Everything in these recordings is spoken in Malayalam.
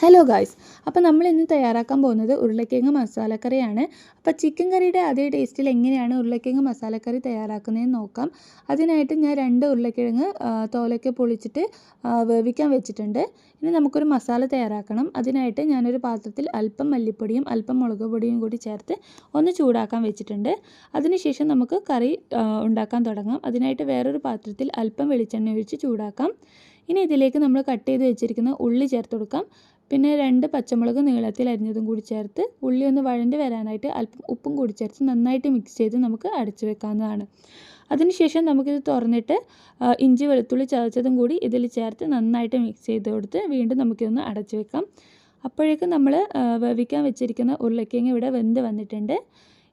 ഹലോ ഗായ്സ്, അപ്പോൾ നമ്മൾ ഇന്ന് തയ്യാറാക്കാൻ പോകുന്നത് ഉരുളക്കിഴങ്ങ് മസാലക്കറിയാണ്. അപ്പോൾ ചിക്കൻ കറിയുടെ അതേ ടേസ്റ്റിൽ എങ്ങനെയാണ് ഉരുളക്കിഴങ്ങ് മസാലക്കറി തയ്യാറാക്കുന്നതെന്ന് നോക്കാം. അതിനായിട്ട് ഞാൻ 2 ഉരുളക്കിഴങ്ങ് തോലൊക്കെ പൊളിച്ചിട്ട് വേവിക്കാൻ വെച്ചിട്ടുണ്ട്. ഇനി നമുക്കൊരു മസാല തയ്യാറാക്കണം. അതിനായിട്ട് ഞാനൊരു പാത്രത്തിൽ അല്പം മല്ലിപ്പൊടിയും അല്പം മുളക് പൊടിയും കൂടി ചേർത്ത് ഒന്ന് ചൂടാക്കാൻ വെച്ചിട്ടുണ്ട്. അതിനുശേഷം നമുക്ക് കറി ഉണ്ടാക്കാൻ തുടങ്ങാം. അതിനായിട്ട് വേറൊരു പാത്രത്തിൽ അല്പം വെളിച്ചെണ്ണ ഒഴിച്ച് ചൂടാക്കാം. ഇനി ഇതിലേക്ക് നമ്മൾ കട്ട് ചെയ്ത് വെച്ചിരിക്കുന്ന ഉള്ളി ചേർത്ത് കൊടുക്കാം. പിന്നെ 2 പച്ചമുളക് നീളത്തിൽ അരിഞ്ഞതും കൂടി ചേർത്ത് ഉള്ളി ഒന്ന് വഴണ്ടി വരാനായിട്ട് അല്പം ഉപ്പും കൂടി ചേർത്ത് നന്നായിട്ട് മിക്സ് ചെയ്ത് നമുക്ക് അടച്ചു വെക്കാവുന്നതാണ്. അതിനുശേഷം നമുക്കിത് തുറന്നിട്ട് ഇഞ്ചി വെളുത്തുള്ളി ചതച്ചതും കൂടി ഇതിൽ ചേർത്ത് നന്നായിട്ട് മിക്സ് ചെയ്ത് കൊടുത്ത് വീണ്ടും നമുക്കിതൊന്ന് അടച്ചു വെക്കാം. അപ്പോഴേക്കും നമ്മൾ വേവിക്കാൻ വെച്ചിരിക്കുന്ന ഉരുളക്കിഴങ്ങ് ഇവിടെ വെന്ത് വന്നിട്ടുണ്ട്.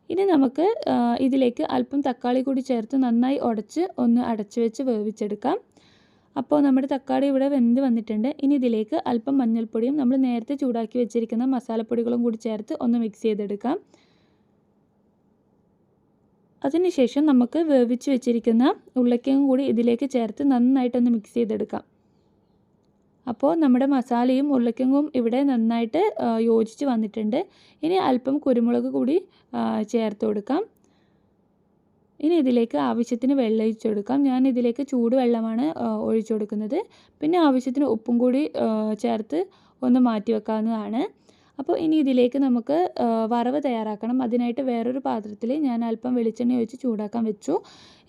ഇനി നമുക്ക് ഇതിലേക്ക് അല്പം തക്കാളി കൂടി ചേർത്ത് നന്നായി ഉടച്ച് ഒന്ന് അടച്ചു വെച്ച് വേവിച്ചെടുക്കാം. അപ്പോൾ നമ്മുടെ തക്കാളി ഇവിടെ വെന്ത് വന്നിട്ടുണ്ട്. ഇനി ഇതിലേക്ക് അല്പം മഞ്ഞൾപ്പൊടിയും നമ്മൾ നേരത്തെ ചൂടാക്കി വെച്ചിരിക്കുന്ന മസാലപ്പൊടികളും കൂടി ചേർത്ത് ഒന്ന് മിക്സ് ചെയ്തെടുക്കാം. അതിനുശേഷം നമുക്ക് വേവിച്ച് വെച്ചിരിക്കുന്ന ഉരുളക്കിഴങ്ങും കൂടി ഇതിലേക്ക് ചേർത്ത് നന്നായിട്ടൊന്ന് മിക്സ് ചെയ്തെടുക്കാം. അപ്പോൾ നമ്മുടെ മസാലയും ഉരുളക്കിഴങ്ങും ഇവിടെ നന്നായിട്ട് യോജിച്ച് വന്നിട്ടുണ്ട്. ഇനി അല്പം കുരുമുളക് കൂടി ചേർത്ത് കൊടുക്കാം. ഇനി ഇതിലേക്ക് ആവശ്യത്തിന് വെള്ളം ഒഴിച്ച് കൊടുക്കാം. ഞാൻ ഇതിലേക്ക് ചൂടുവെള്ളമാണ് ഒഴിച്ചു കൊടുക്കുന്നത്. പിന്നെ ആവശ്യത്തിന് ഉപ്പും കൂടി ചേർത്ത് ഒന്ന് മാറ്റി വെക്കാവുന്നതാണ്. അപ്പോൾ ഇനി ഇതിലേക്ക് നമുക്ക് വറവ് തയ്യാറാക്കണം. അതിനായിട്ട് വേറൊരു പാത്രത്തിൽ ഞാൻ അല്പം വെളിച്ചെണ്ണ ഒഴിച്ച് ചൂടാക്കാൻ വെച്ചു.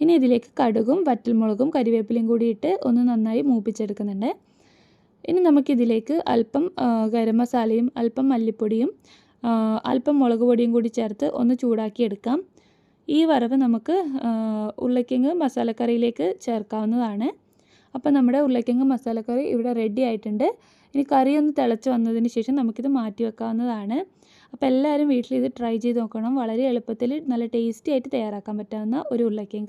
ഇനി ഇതിലേക്ക് കടുകും വറ്റൽമുളകും കരിവേപ്പിലയും കൂടി ഇട്ട് ഒന്ന് നന്നായി മൂപ്പിച്ചെടുക്കുന്നുണ്ട്. ഇനി നമുക്കിതിലേക്ക് അല്പം ഗരം മസാലയും അല്പം മല്ലിപ്പൊടിയും അല്പം മുളക് പൊടിയും കൂടി ചേർത്ത് ഒന്ന് ചൂടാക്കിയെടുക്കാം. ഈ വറവ് നമുക്ക് ഉരുളക്കിഴങ്ങ് മസാലക്കറിയിലേക്ക് ചേർക്കാവുന്നതാണ്. അപ്പോൾ നമ്മുടെ ഉരുളക്കിഴങ്ങ് മസാലക്കറി ഇവിടെ റെഡി ആയിട്ടുണ്ട്. ഇനി കറി ഒന്ന് തിളച്ച് വന്നതിന് ശേഷം നമുക്കിത് മാറ്റി വെക്കാവുന്നതാണ്. അപ്പോൾ എല്ലാവരും വീട്ടിൽ ഇത് ട്രൈ ചെയ്ത് നോക്കണം. വളരെ എളുപ്പത്തിൽ നല്ല ടേസ്റ്റി ആയിട്ട് തയ്യാറാക്കാൻ പറ്റാവുന്ന ഒരു ഉരുളക്കിഴങ്ങ് കറി.